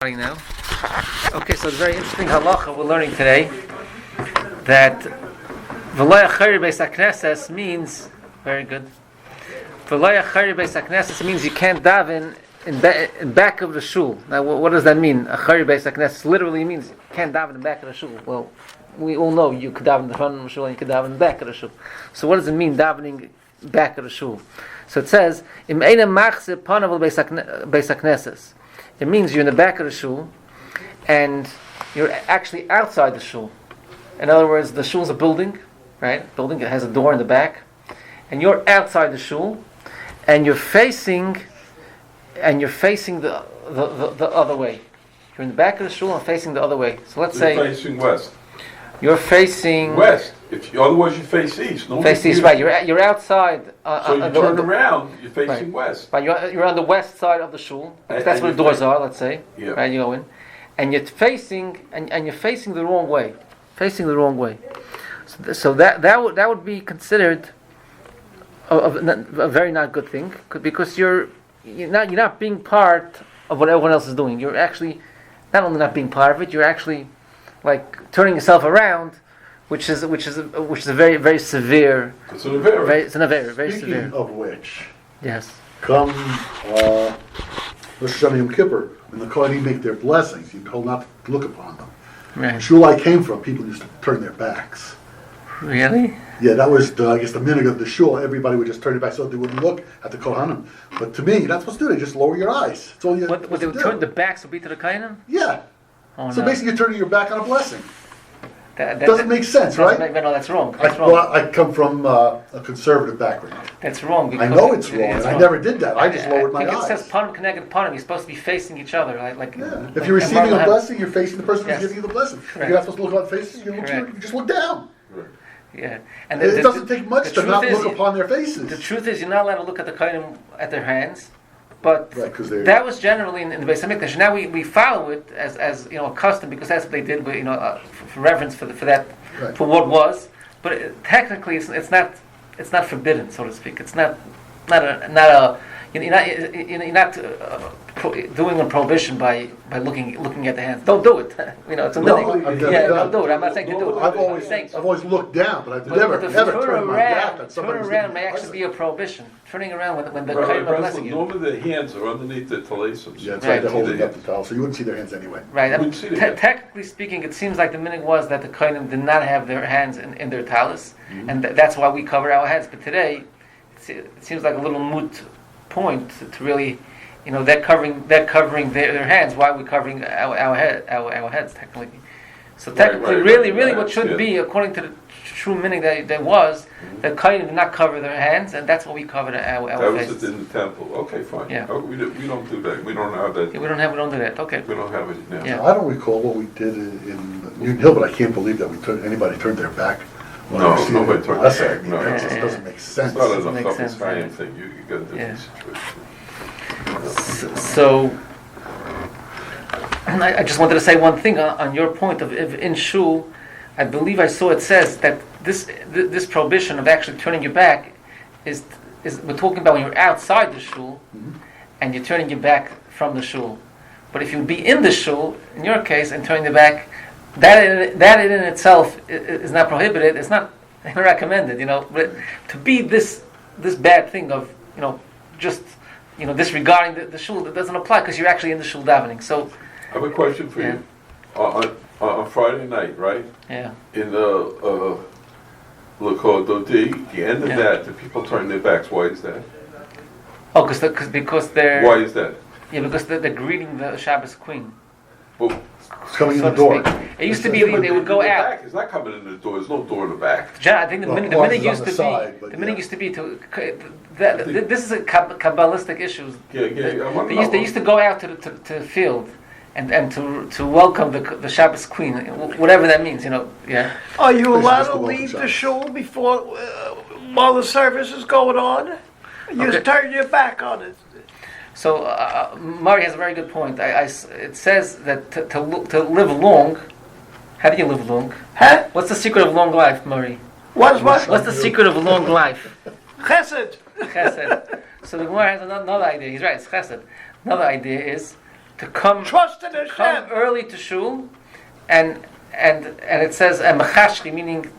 Now. Okay, so it's very interesting halacha we're learning today that v'lo yachari beis hakneses means very good. V'lo yachari beis hakneses means you can't daven in back of the shul. Now, what does that mean? Achari beis hakneses literally means you can't daven in the back of the shul. Well, we all know you could daven in the front of the shul and you could daven in the back of the shul. So, what does it mean davening back of the shul? So it says im eina machze panav beis hakneses. It means you're in the back of the shul, and you're actually outside the shul. In other words, the shul is a building, right? Building, it has a door in the back, and you're outside the shul, and you're facing the other way. You're in the back of the shul and facing the other way. So let's say you're facing west. You're facing west. Otherwise, you face east. No, face east, right? You're outside. So you turn around. You're facing west. Right. You're on the west side of the shul. That's where the doors are. Let's say. Yeah. Right. You go in, and you're facing and you're facing the wrong way. Facing the wrong way. So that would be considered a very not good thing because you're not being part of what everyone else is doing. You're actually not only not being part of it. You're actually like turning yourself around, which is a very very severe. It's an avera. It's an avera, very Speaking severe. of which, Yes. come Rosh Hashanah Yom Kippur, when the Kohanim make their blessings, you're told not to look upon them. Right. Shul I came from, people used to turn their backs. Really? Yeah, that was the minhag of the shul. Everybody would just turn their back so they wouldn't look at the Kohanim. But to me, you're not supposed to do it. Just lower your eyes. That's all you have What they to would do. turn the backs would be to the kohanim? Yeah. Oh, So no. basically, you're turning your back on a blessing. That Doesn't make sense, right? No, that's wrong. That's wrong. Well, I come from a conservative background. That's wrong. I know it's wrong. And I never did that. I just lowered my I think eyes. it says panim connected panim. You're supposed to be facing each other, like. Yeah. If you're receiving a blessing, you're facing the person Yes. who's giving you the blessing. Correct. You're not supposed to look on faces. You just look down. Yeah, and It doesn't take much to not look upon their faces. The truth is, you're not allowed to look at the kohanim at their hands, but Right, 'cause that was generally in the Beis Hamikdash. Now we follow it as a custom because that's what they did. With, for reverence for that Right. for what was. But technically, it's not forbidden, so to speak. It's not a you're not doing a prohibition by looking at the hands. Don't do it. It's a living. Don't do it. I'm not saying to do it. I've always looked down, but I've But never the turned my back on turn somebody who's around giving may me a actually blessing. be a prohibition. Turning around when the Rabbi kohanim are blessing Bresler, you. normally the hands are underneath the talismans. Yeah, it's Right. like they're holding up the towel, so you wouldn't see their hands anyway. Right. Wouldn't see the hand. Technically speaking, it seems like the minhag was that the kohanim did not have their hands in their talis, and that's why we cover our heads. But today, it seems like a little moot point to really, they're covering their hands. Why are we covering our heads technically? So technically, Right. really, what should be according to the true meaning that was that kohanim did not cover their hands, and that's what we covered our That was faces. in the temple. Okay, fine. Yeah. We don't do that. We don't have that. Yeah, we don't do that. Okay. We don't have it now. Yeah. I don't recall what we did in Newton Hill, but I can't believe that anybody turned their back. when No, I received nobody the turned blessing. their back, no. That just doesn't make sense. It's not Doesn't make a sense, Chaim right. thing. You got a different situation. So, and I just wanted to say one thing on your point of if in shul. I believe I saw it says that this prohibition of actually turning your back is we're talking about when you're outside the shul and you're turning your back from the shul. But if you would be in the shul, in your case, and turning the back, that in itself is not prohibited. It's not recommended. But to be this bad thing of just disregarding the shul, that doesn't apply because you're actually in the shul davening. So I have a question for you. On Friday night, right? Yeah. In the Dodi, the end of that, the people turn their backs. Why is that? Oh, because they're Why is that? Yeah, because they're greeting the Shabbos queen. Well, It's coming in so the to door. speak. It used to be they would go the out. back is not coming in the door. There's no door in the back. John, I think the Well, minute ours is used on to the side, be but the minute yeah. used to be to this is a kabbalistic issue. Yeah. I want to know. They used to go out to the field and to welcome the Shabbos queen, whatever that means. Yeah. Are you allowed just to go leave outside. the shul before, while the service is going on? You Okay. turn your back on it. So Mari has a very good point. It says that to live long. How do you live long? Huh? What's the secret of long life, Mari? What? What's the secret of long life? Chesed. Chesed. So the Gemara has another idea. He's right. It's chesed. Another idea is to come Trust in come Hashem. early to shul, and it says mechashchi, meaning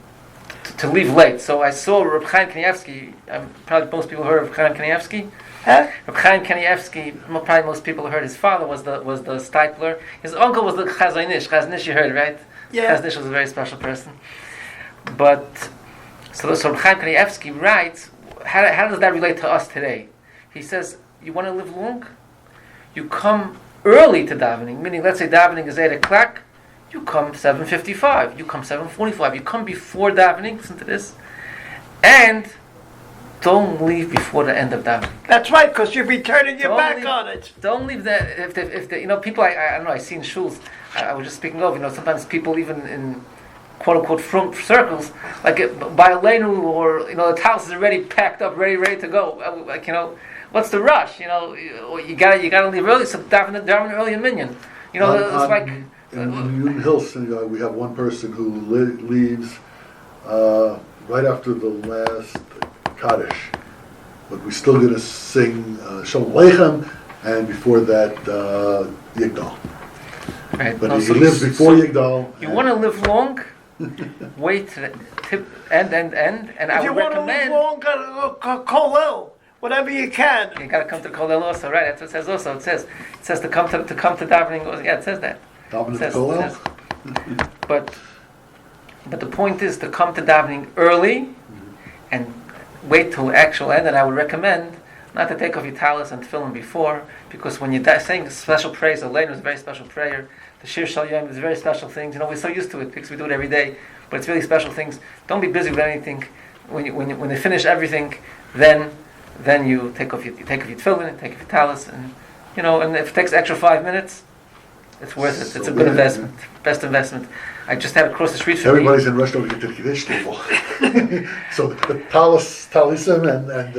to leave late. So I saw Reb Chaim Kanievsky. Probably most people heard of Chaim Kanievsky. Huh? Reb Chaim Kanievsky. Probably most people heard. His father was the stipler. His uncle was the Chazonish. Chazonish, you heard, right? Yeah. Chazonish was a very special person. But so Reb Chaim Kanievsky writes, how does that relate to us today? He says, you want to live long? You come early to davening, meaning let's say davening is 8 o'clock, you come 7:55, you come 7:45, you come before davening, listen to this, and don't leave before the end of davening. That's right, because you'll be turning your Don't back leave- on it. Don't leave that, if the people, I don't know, I see in shuls, I was just speaking of, sometimes people even in quote-unquote from circles, like by a lenu, or, the house is already packed up, ready to go, what's the rush? You gotta leave early. So daven early in minyan. It's like in Union Hill Synagogue, we have one person who leaves right after the last Kaddish, but we're still going to sing Shalom Aleichem, and before that Yigdal. right. But No, he so lives before Yigdal. You want to live long? Wait to the tip and I If you would want to live recommend. long, gotta kollel whatever you can. You got to come to Kolel also, right? That's what it says. Also, it says to come to davening. Yeah, it says that. Daven It at says- the it Kollel. says- But the point is to come to davening early and wait till actual end. And I would recommend not to take off your talis and tefillin before, because when you're saying a special praise, the Leinu is a very special prayer. The Shir Shal Yom is very special things. We're so used to it because we do it every day. But it's really special things. Don't be busy with anything. When they finish everything, then you take off your tefillin, take off your talis, and if it takes extra 5 minutes, it's worth it. It's a good investment, best investment. I just had across the street from Everybody's in rush to get to the Kiddush table. So the talisim and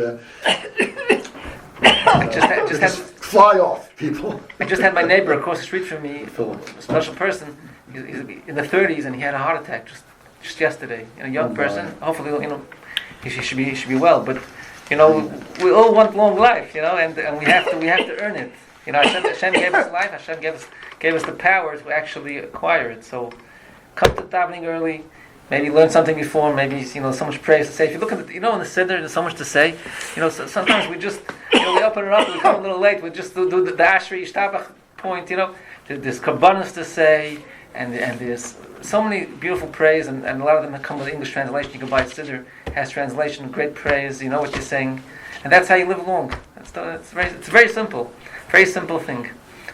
just had fly off, people. I just had my neighbor across the street from me, Philip. a special person. He's in the 30s, and he had a heart attack just yesterday. A young Oh, person. my. Hopefully, he should be well. But we all want long life, and we have to earn it. Hashem gave us life. Hashem gave us the power to actually acquire it. So come to davening early. Maybe learn something before. Maybe so much praise to say. If you look at in the Siddur, there's so much to say. So sometimes we just we open it up. We come a little late. We just do the Ashri Yishtabach point. There's kabbanas to say, and there's so many beautiful praise, and a lot of them come with English translation. You can buy Siddur, has translation, great praise. You know what you're saying, and that's how you live long. It's very simple, very simple thing.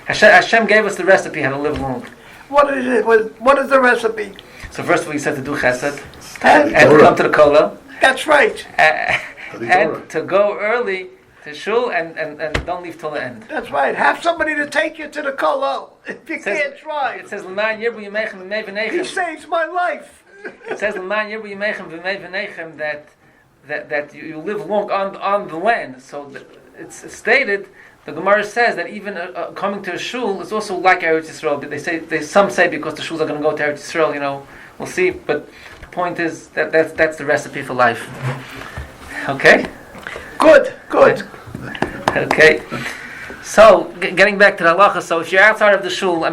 Hashem gave us the recipe how to live long. What is it? What is the recipe? So first of all, he said to do chesed And and to come to the kollel, that's right. and to go early to shul and don't leave till the end. That's right. Have somebody to take you to the kollel if you can't It drive. says l'man yirbu yimechem v'mei He v'neichem. saves my life. It says l'man yirbu yimechem v'mei v'neichem that you live long on the land. So it's stated. The Gemara says that even coming to a shul is also like Eretz Yisrael. Some say because the shuls are going to go to Eretz Yisrael. We'll see. But the point is that's the recipe for life. Okay. Good. Okay. So getting back to the halacha. So if you're outside of the shul,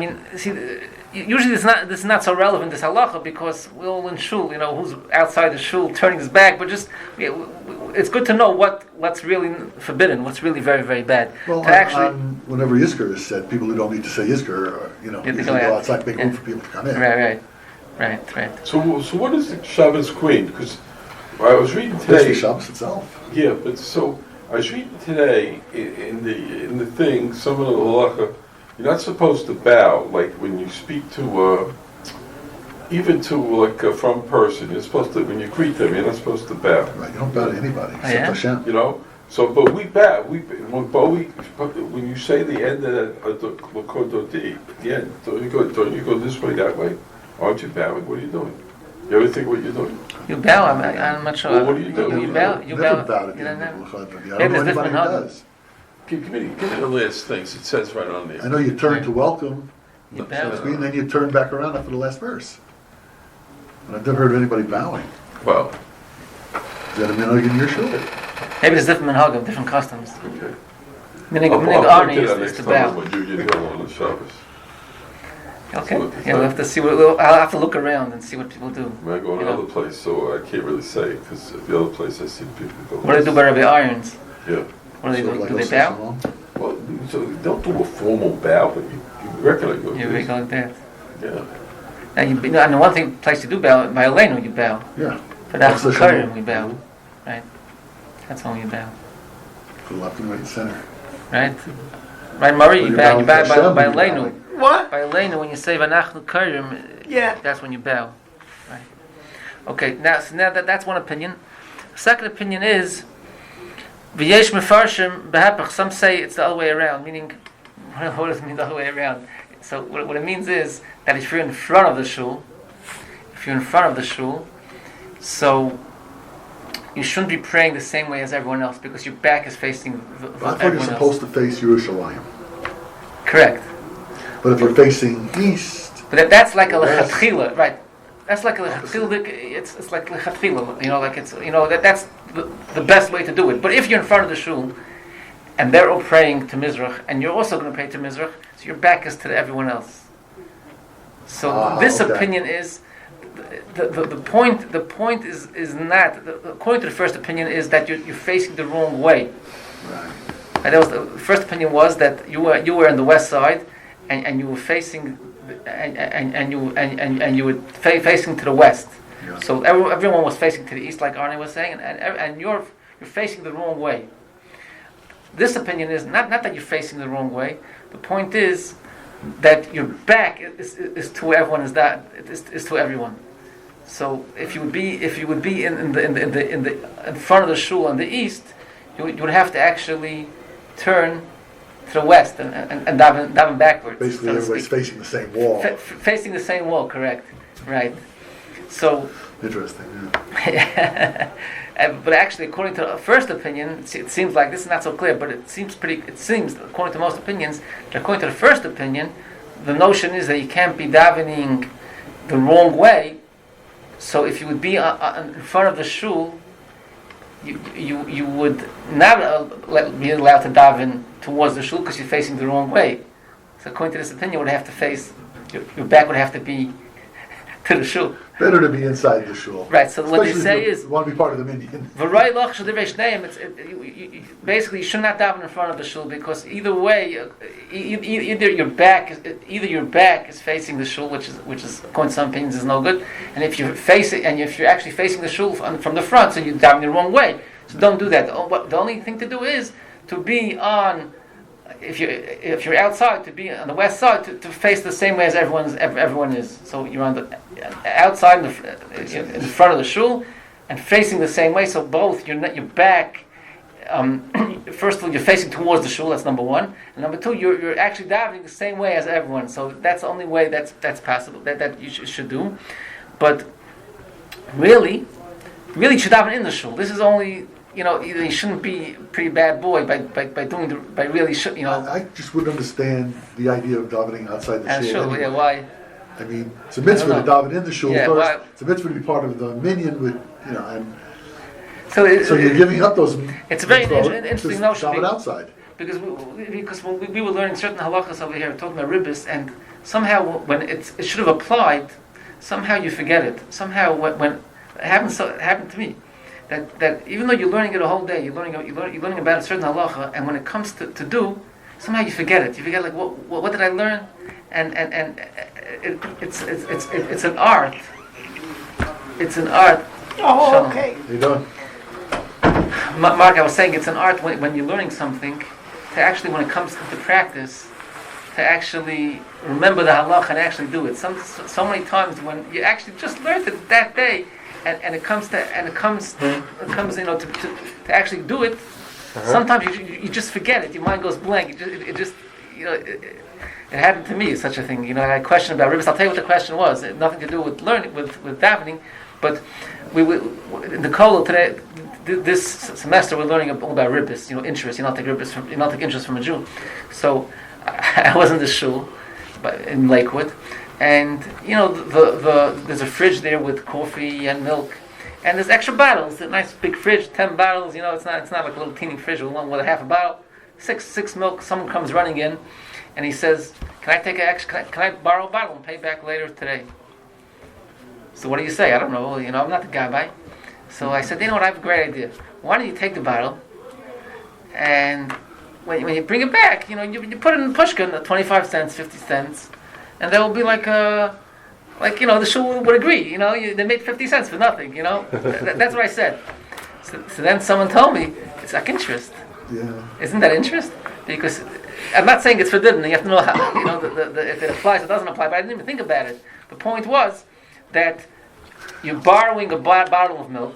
usually this is not so relevant, this halacha, because we're all in shul. Who's outside the shul turning his back. But just it's good to know what's really forbidden, what's really very, very bad. Well, whenever Yizkor is said, people who don't need to say Yizkor, usually go outside, make room for people to come in. Right. So what is the Shabbos Queen? Because I was reading That's today. the Shabbos itself. Yeah, but so I was reading today in the thing, some of the halacha, you're not supposed to bow, like when you speak to even to like a from person. You're supposed to, when you greet them, you're not supposed to bow. Right, you don't bow to anybody except yeah? Hashem. So, but we bow. When you say the end of the end, don't you go this way, that way? Aren't you bowing? What are you doing? You ever think what you're doing? You bow. I'm not sure. Well, what do you do? You bow. You Never bow. bowed at the You end don't of know? L'chad. I Maybe don't know it's anybody different who hug. does. Give me the last things. It says right on there. I know you turn to welcome, You bow. and then you turn back around after the last verse. But I've never heard of anybody bowing. Well, Is that a minhag in your shul? Maybe there's different minhagim, different customs. okay. Minig I'll Arni point to that is next to time bow. when you get here on the Shabbos. Okay. what they Yeah, we'll have to see. I'll have to look around and see what people do. I go You another know. place, so I can't really say, because the other place I see people go. What do they do by Rabbi Irons? Yeah. What do they Sort of do? like Do they us, bow? Salon. Well, so they don't do a formal bow, but you reckon I go. Yeah, we go like that. Yeah. Now, and the one thing place you do bow by Elenu, you bow. Yeah, But That's after the Karim, Shalom. we bow. Right. That's when we bow. for left and right and center. Right. Right, Murray, When you you're bow. You bowing bow to Hashem, by you're Elenu. bowing. What? By Elenu, when you say Vanachnu Karim, Yeah. that's when you bow. Right. Okay. Now, that's one opinion. Second opinion is V'yesh mefarshim behapach. Some say it's the other way around. Meaning, what does it mean the other way around? So what it means is that if you're in front of the shul, so you shouldn't be praying the same way as everyone else because your back is facing I thought you're everyone supposed else. to face Yerushalayim. Correct. But if you're facing east, But that's like a Yes. lechatchila, right? That's like a lechatchila. It's like lechatchila. Like it's that's the best way to do it. But if you're in front of the shul, and they're all praying to Mizrach, and you're also going to pray to Mizrach, so your back is to everyone else. So this okay. opinion is the point. The point is not according to the first opinion is that you're facing the wrong way. right. And that was the first opinion was that you were on the west side, and you were facing, and you were facing to the west. Yeah. So everyone was facing to the east, like Arnie was saying, and you're facing the wrong way. This opinion is not that you're facing the wrong way. The point is that your back is to everyone. Is to everyone. So if you would be in front of the shul on the east, you would have to actually turn to the west and daven backwards. Basically, so to everybody's speak. facing the same wall. Facing the same wall, correct? Right. So. Interesting. Yeah. But actually, according to the first opinion, it seems like this is not so clear. But it seems according to most opinions, that according to the first opinion, the notion is that you can't be davening the wrong way. So if you would be in front of the shul, you would not be allowed to daven towards the shul because you're facing the wrong way. So according to this opinion, you would have to face your back would have to be to the shul. Better to be inside the shul. Right, so what they Especially say if you is want to be part of the minyan. Basically, you should not daven in front of the shul because either way, either your back is facing the shul, which is according to some opinions is no good, and if you're actually facing the shul from the front, so you're davening the wrong way. So don't do that. The only thing to do is to be on. If you're outside, to be on the west side, to face the same way as everyone is. So you're on the outside in the front of the shul, and facing the same way. So both your back. First of all, you're facing towards the shul. That's number one. And number two, you're actually davening the same way as everyone. So that's the only way that's possible. That you should do. But really, you should daven in the shul. This is only. You shouldn't be a pretty bad boy by really should. I just wouldn't understand the idea of davening outside the shul. Shul, Anyway. yeah, why? I mean, it's a mitzvah to daven in the shul Yeah, first. why? It's a mitzvah to be part of the minyan with, and So you're giving up those. It's a very mitzvot, interesting just notion. Daven outside. Because when we were learning certain halachas over here, talking about ribbis, and somehow when it should have applied, somehow you forget it. Somehow when it happened to me. That even though you're learning it a whole day, you're learning about a certain halacha, and when it comes to do, somehow you forget it. You forget like what did I learn, and it's an art. It's an art. Oh, Shalom. okay. How you doing? Mark, I was saying it's an art when you're learning something, to actually when it comes to practice, to actually remember the halacha and actually do it. So many times when you actually just learned it that day. And it comes to actually do it. Sometimes you just forget it. Your mind goes blank. It happened to me. Such a thing. I had a question about ribbis. I'll tell you what the question was. It had nothing to do with learning with davening, but we in the kollel today. This semester we're learning all about ribbis. Interest. You don't take interest from a Jew. So I was in the shul, but in Lakewood. And there's a fridge there with coffee and milk, and there's extra bottles. A nice big fridge, 10 bottles. It's not like a little teeny fridge with a half a bottle. six milk. Someone comes running in, and he says, "Can I take can I borrow a bottle and pay back later today?" So what do you say? I don't know. I'm not the guy. So I said, you know what? I have a great idea. Why don't you take the bottle, and when you bring it back, you put it in the pushkin, 25 cents, 50 cents, and there will be the shul would agree. They made 50 cents for nothing. That's what I said. So then someone told me it's like interest. Yeah. Isn't that interest? Because I'm not saying it's forbidden. You have to know how, if it applies or doesn't apply. But I didn't even think about it. The point was that you're borrowing a bottle of milk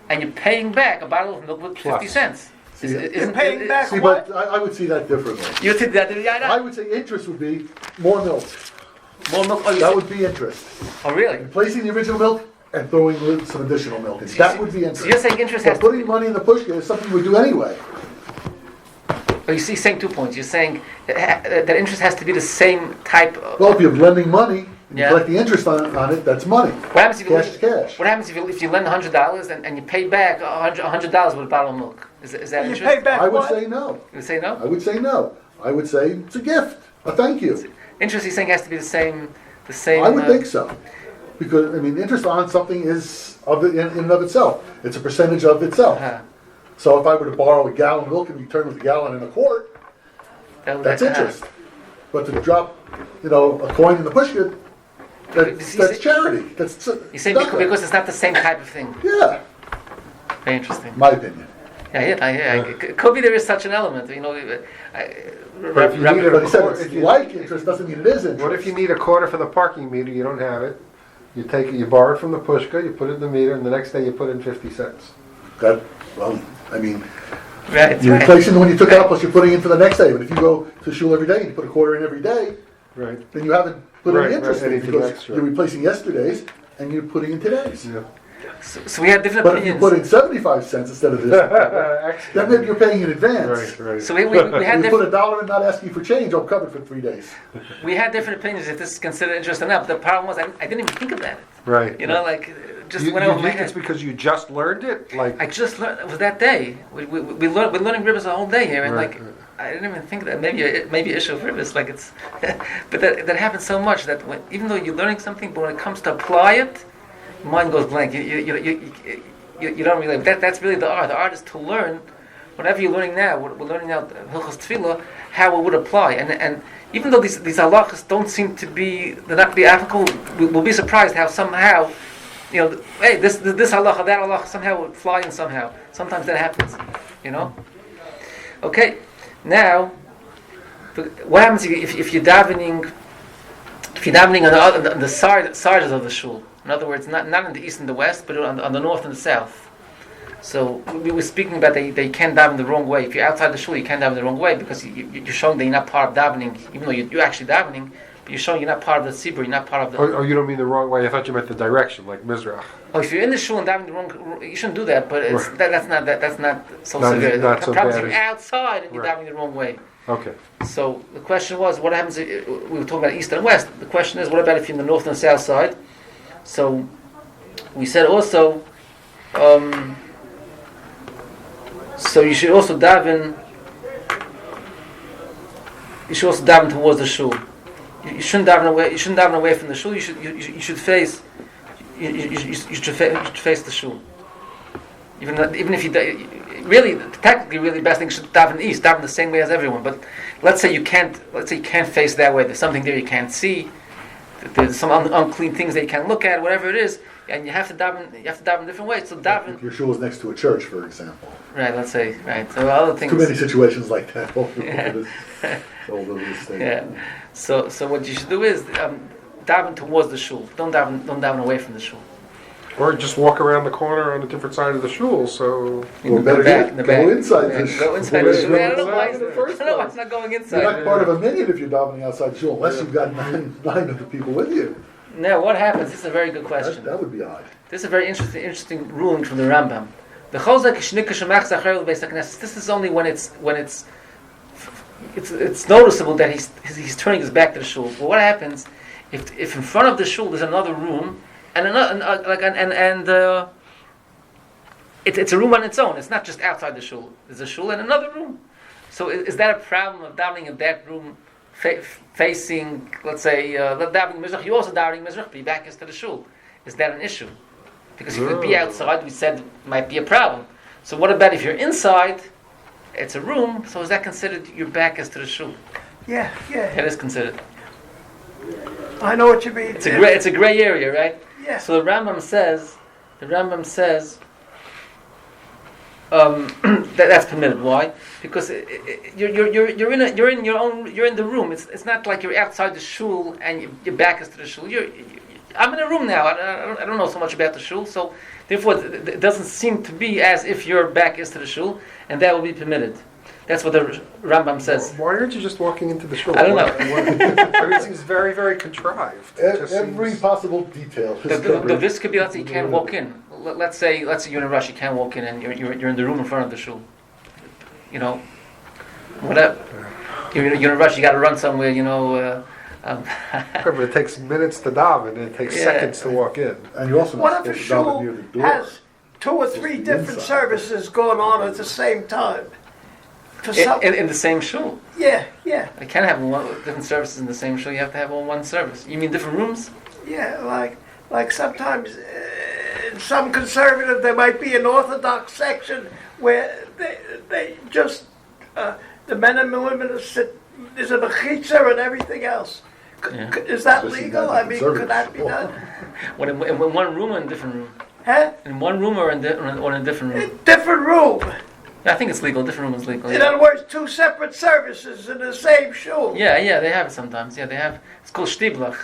and you're paying back a bottle of milk with 50 cents. You're paying back See, what? but I would see that differently. You think that? I would say interest would be more milk. More milk. That would be interest. Oh, really? Replacing the original milk and throwing in some additional milk. That would be interest. So you're saying interest But has putting money in the pushka is something we do anyway. You're saying 2 points. You're saying that interest has to be the same type of... Well, if you're lending money and you Yeah. collect the interest on it, that's money. What happens if you Cash is cash. What happens if you lend $100 and you pay back $100 with a bottle of milk? Is that You interest? pay back I would what? say no. You would say no? I would say no. I would say it's a gift, a thank you. Interest, he's saying, has to be the same. The same. I would think so. Because, interest on something is in and of itself. It's a percentage of itself. Uh-huh. So if I were to borrow a gallon of milk and return with a gallon and a quart, that's interest. But to drop, a coin in the pushkin, that's charity. That's You say because it's not the same type of thing. Yeah, Very interesting. my opinion. Yeah. It could be there is such an element. But if you need But he said if it's you- like interest doesn't mean it is interest. What if you need a quarter for the parking meter? You don't have it. You take it. You borrow it from the pushka. You put it in the meter, and the next day you put in 50 cents. Right. You're replacing the one you took out plus you're putting in for the next day. But if you go to shul every day and you put a quarter in every day, Right. then you haven't put any interest in anything because extra. you're replacing yesterday's and you're putting in today's. Yeah. So we had different But if you opinions. put in 75 cents instead of this, then maybe you're paying in advance. Right. So we had You put different. $1 and not asking for change, I'm covered for 3 days. We had different opinions if this is considered interest or not. But the problem was I didn't even think about it. Right. Just You went over my think it's head. because you just learned it? I just learned. It was that day. We're learning rivers the whole day here, and Right. I didn't even think that maybe issue of rivers it's, but that happens so much that even though you're learning something, but when it comes to apply it, your mind goes blank. You don't really. That's really the art. The art is to learn whatever you're learning now. We're learning now Hilchos Tefillah, how it would apply, and even though these halachas don't seem to be, they're not to be applicable, we'll be surprised how somehow. Hey, this halacha, that halacha, somehow would fly in somehow. Sometimes that happens, Okay, now, what happens if you're davening? If you're davening on the sides of the shul, in other words, not in the east and the west, but on the north and the south. So we were speaking about that you can't daven the wrong way. If you're outside the shul, you can't daven the wrong way because you're showing that you're not part of davening, even though you're actually davening. You're showing you're not part of the tzibur, you're not part of the... Oh, you don't mean the wrong way. I thought you meant the direction, like Mizrach. Oh, if you're in the shul and davening the wrong... You shouldn't do that, but that's not so Not- severe. not The so problem is bad you're as- outside and you're Right. davening the wrong way. Okay. So the question was, what happens we were talking about east and west. The question is, what about if you're in the north and south side? So we said also... so you should also daven... You should also daven towards the shul. You shouldn't daven away. You shouldn't daven away from the shul. You should face. You should face the shul. Even if you really technically really best thing should daven east. Daven the same way as everyone. But let's say you can't. Let's say you can't face that way. There's something there you can't see. There's some unclean things that you can't look at. Whatever it is, and you have to daven. You have to daven different ways. So daven. If your shul is next to a church, for example. Right. Let's say right. So other things. Too many situations like that. Yeah. All over this thing. Yeah. So what you should do is daven towards the shul. Don't daven away from the shul. Or just walk around the corner on a different side of the shul. So Or better yet, go inside Yeah, the shul. go inside the shul. I don't know Inside why in the first I don't know why place. it's not going You're inside. not part of a minyan if you're davening outside the shul, unless you've got nine other people with you. Now, what happens? This is a very good question. That would be odd. This is a very interesting ruling from the Rambam. The chozak shnika shemach zachar beis hakneses. This is only when it's noticeable that he's turning his back to the shul. But what happens if in front of the shul there's another room and it's a room on its own. It's not just outside the shul. There's a shul and another room. So is that a problem of davening in that room facing, let's say, davening Mizrach? You also davening Mizrach, but your back is to the shul. Is that an issue? Because you could be outside, we said it might be a problem. So what about if you're inside, it's a room, so is that considered your back is to the shul? Yeah. It is considered. I know what you mean. It's a gray area, right? Yeah. So the Rambam says that's permitted. Why? Because you're in the room. It's not like you're outside the shul and your back is to the shul. I'm in a room now. I don't know so much about the shul, so therefore it doesn't seem to be as if your back is to the shul, and that will be permitted. That's what the Rambam says. Why aren't you just walking into the shul? I don't know. I mean, it seems very, very contrived. It just Every seems- possible detail is covered. This could be, let's say you can't walk in. Let's say you're in a rush, you can't walk in, and you're in the room in front of the shul. You know, whatever. You're in a rush, you got to run somewhere. But it takes minutes to daven, and it takes seconds to walk in. And you're also What not if a supposed to daven near shul the door. has 2 or 3 the different inside. services going on at the same time? For some, In the same shul. yeah. You can't have different services in the same shul. You have to have all one service. You mean different rooms? Yeah, like sometimes in some conservative there might be an Orthodox section where they just the men and women sit. There's a mechitza and everything else. Yeah. Is that Especially legal? not I the mean, conservative could that be shul. done? In one room or in a different room? Huh? In one room or in a different room? Different room. I think it's legal. Different room is legal. In Yeah. other words, 2 separate services in the same shul. Yeah, they have it sometimes. Yeah, they have. It's called Shtiblach.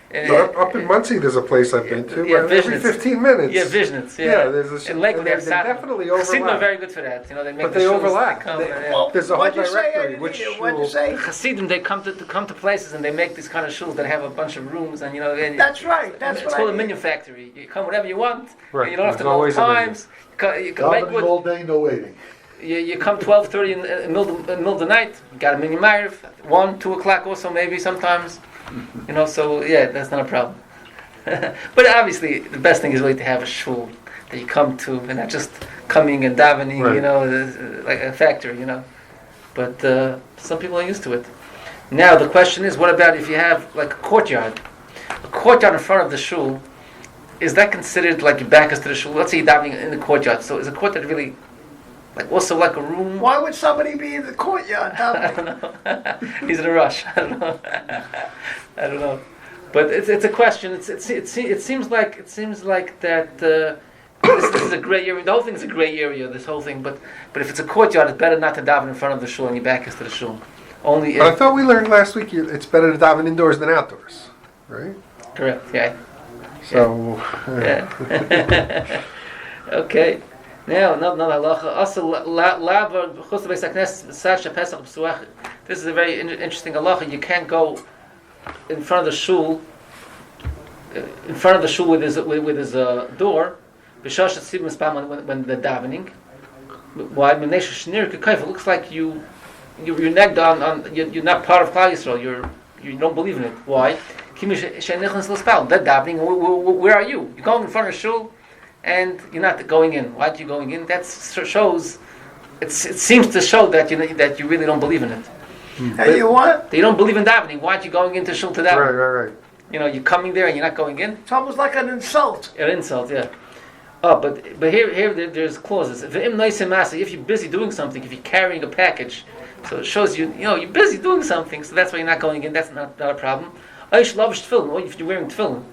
Up in Muncie, there's a place I've been to Yeah, where every Vishnitz. 15 minutes. Yeah, Vishnitz. Yeah, there's a in Lakewood, they have they Saturday. definitely Chassidim are overlap. very good for that. They make But the they shuls, overlap. come, They- yeah. Well, There's a whole what'd you say, directory, Eddie? which What'd you shul- say? Chassidim, they come to places and they make these kind of shuls that have a bunch of rooms and That's right. That's it's what called I a mean. minion factory. You come whatever you want. Right, And you don't have to there's know always a menu. times. You come Davening Lakewood. all day, no waiting. You come 12:30 in the middle of the night. You got a mini ma'ariv, 1, 2 o'clock also maybe sometimes. So yeah, that's not a problem. But obviously, the best thing is really to have a shul that you come to, and not just coming and davening, Right. like a factory, But some people are used to it. Now the question is, what about if you have like a courtyard? A courtyard in front of the shul, is that considered like your back is to the shul? Let's say you're davening in the courtyard. So is a courtyard really also like a room? Why would somebody be in the courtyard? I don't know. He's in a rush. I don't know. I don't know. But it's a question. It seems like that. This is a gray area. The whole thing is a gray area. This whole thing. But if it's a courtyard, it's better not to daven in front of the shul and your back is to the shul. Only. But I thought we learned last week it's better to daven indoors than outdoors, right? Correct. Yeah. So, Yeah. Okay. Now, another halacha. Also, this is a very interesting halacha. You can't go in front of the shul. In front of the shul with his door. When they're davening. Why? It looks like you're negged on. You're not part of Klal Yisrael. You don't believe in it. Why? They're davening. Where are you? You're going in front of the shul, and you're not going in. Why aren't you going in? That shows. It seems to show that you really don't believe in it. Hey, you what? You don't believe in davening. Why aren't you going into shul to daven? right. You're coming there and you're not going in. It's almost like an insult. An insult, yeah. Oh, but here there's clauses. If you're busy doing something, if you're carrying a package, so it shows you're busy doing something, so that's why you're not going in. That's not a problem. Or if you're wearing tefillin.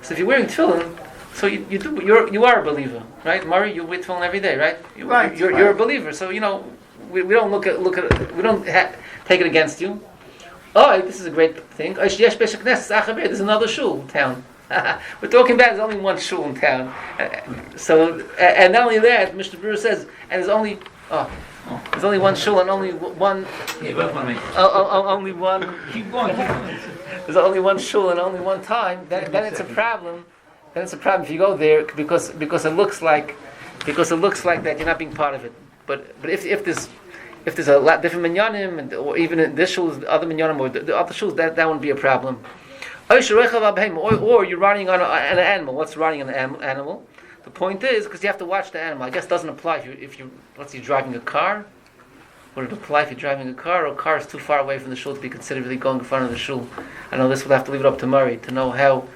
So if you're wearing tefillin, so you are a believer, right? Murray, you wear tefillin every day, right? You're a believer. So we don't take it against you. Oh, this is a great thing. There's another shul in town. We're talking about there's only one shul in town. And not only that, Mr. Berurah says, and there's only one shul and only one. Only one. Keep going. There's only one shul and only one time. Then it's a problem. Then it's a problem if you go there because it looks like that you're not being part of it. But if there's a lot different minyanim, or even in this shul, other minyanim, or the other shuls, that wouldn't be a problem. Or you're riding on an animal. What's riding on an animal? The point is because you have to watch the animal. I guess it doesn't apply if you let's say you're driving a car. would it apply if you're driving a car, or a car is too far away from the shul to be considered really going in front of the shul? I know this would have to leave it up to Murray to know how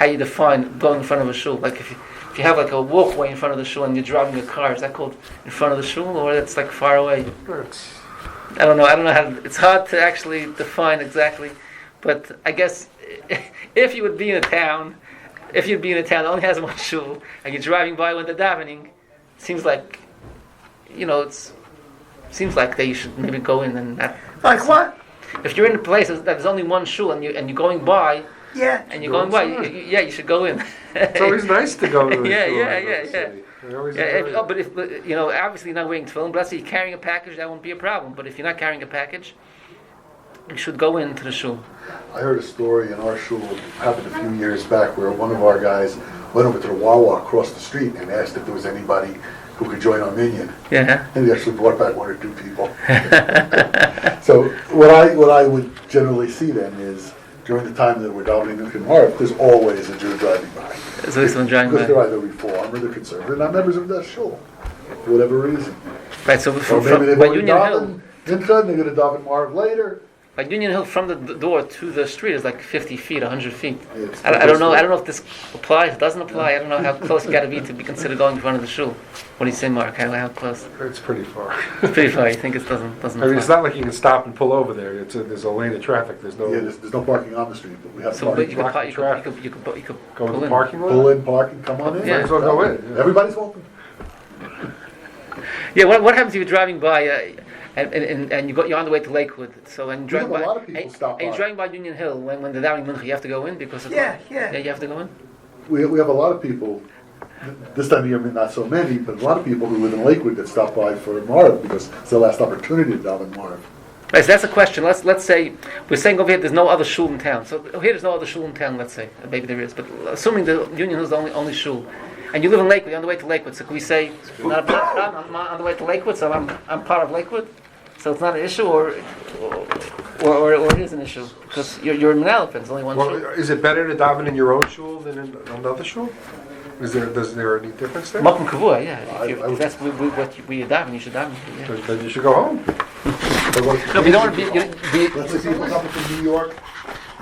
you define going in front of a shul. Like if you have like a walkway in front of the shul and you're driving a car, is that called in front of the shul, or that's like far away? I don't know how it's hard to actually define exactly, but I guess if you would be in a town that only has one shul and you're driving by when they're davening, it seems like seems like they should maybe go in and not. Like what? If you're in a place that there's only one shul and you're going by, Yeah. and you're going by, you should go in. It's always nice to go to the Yeah, shul yeah, in yeah, the yeah. city. I always Yeah, enjoy it. but if obviously not wearing tefillin, but let's say you're carrying a package, that won't be a problem. But if you're not carrying a package, you should go into the shul. I heard a story in our shul, happened a few years back, where one of our guys went over to the Wawa across the street and asked if there was anybody who could join our minyan. Yeah. And he actually brought back 1 or 2 people. So what I would generally see then is, during the time that we're davening Mincha and Harv, there's always a Jew driving by. There's always someone driving Because by. they're either Reform or they're Conservative, they're not members of that shul, for whatever reason. Right. So Or maybe they've by already Union Hill, davened Mincha and they're going to daven Harv later. by Union Hill from the door to the street is like 50 feet, 100 feet. It's I don't know. I don't know if this applies. It doesn't apply. I don't know how close you got to be considered going in front of the shul. What do you say, Mark? How close? It's pretty far. It's pretty far. You think it doesn't I apply? mean, it's not like you can stop and pull over there. There's a lane of traffic. There's no Yeah, there's no parking on the street, but we have So, but parking. you could blocking traffic. go go in pull the in. parking lot. Pull in, parking, come on in. Yeah. Might as well go in, yeah. Everybody's welcome. Yeah. What happens if you're driving by and you're on the way to Lakewood? So and We have driving a by lot of people stop and you're by. driving by Union Hill when they're davening Mincha, you have to go in because of Yeah. you have to go in. We have a lot of people, this time of year, not so many, but a lot of people who live in Lakewood that stop by for Marv because it's their last opportunity to daven Marv. Right, so that's a question. Let's say we're saying over here there's no other shul in town. So here there's no other shul in town. Let's say maybe there is, but assuming the Union Hill is the only shul, and you live in Lakewood, you're on the way to Lakewood. So can we say not a problem? I'm on the way to Lakewood, so I'm part of Lakewood. So it's not an issue, or it is an issue because you're in Manalapan. There's only one Well, shul. is it better to daven in your own shul than in another shul? Is there any difference there? Makom kavua, yeah. I If that's what we daven, you should daven. Yeah. Then you should go home. No, but you don't want to be. Let's say people coming from New York,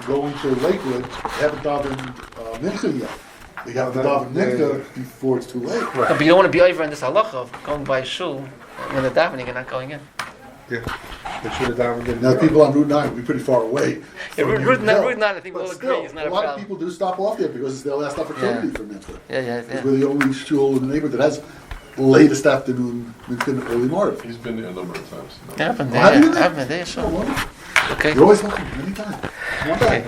going to Lakewood, they haven't davened Mincha yet. They have to daven Mincha before it's too late. No, but you don't want to be over in this halacha of going by shul when they're davening and not going in. Yeah. They should have davened in. Now, people on Route 9 will be pretty far away. Yeah, from Route Union Hill. 9, I think But we'll still, agree, is not a a lot of problem. people do stop off there because it's their last opportunity for Mincha. Yeah. We're the only shul in the neighborhood that has latest afternoon Mincha and early Marv. He's been there a number of times. Yeah, I've been Well, how do you there. know? I've been there, Oh, sure. well, Okay. you're always welcome, anytime. Come on back.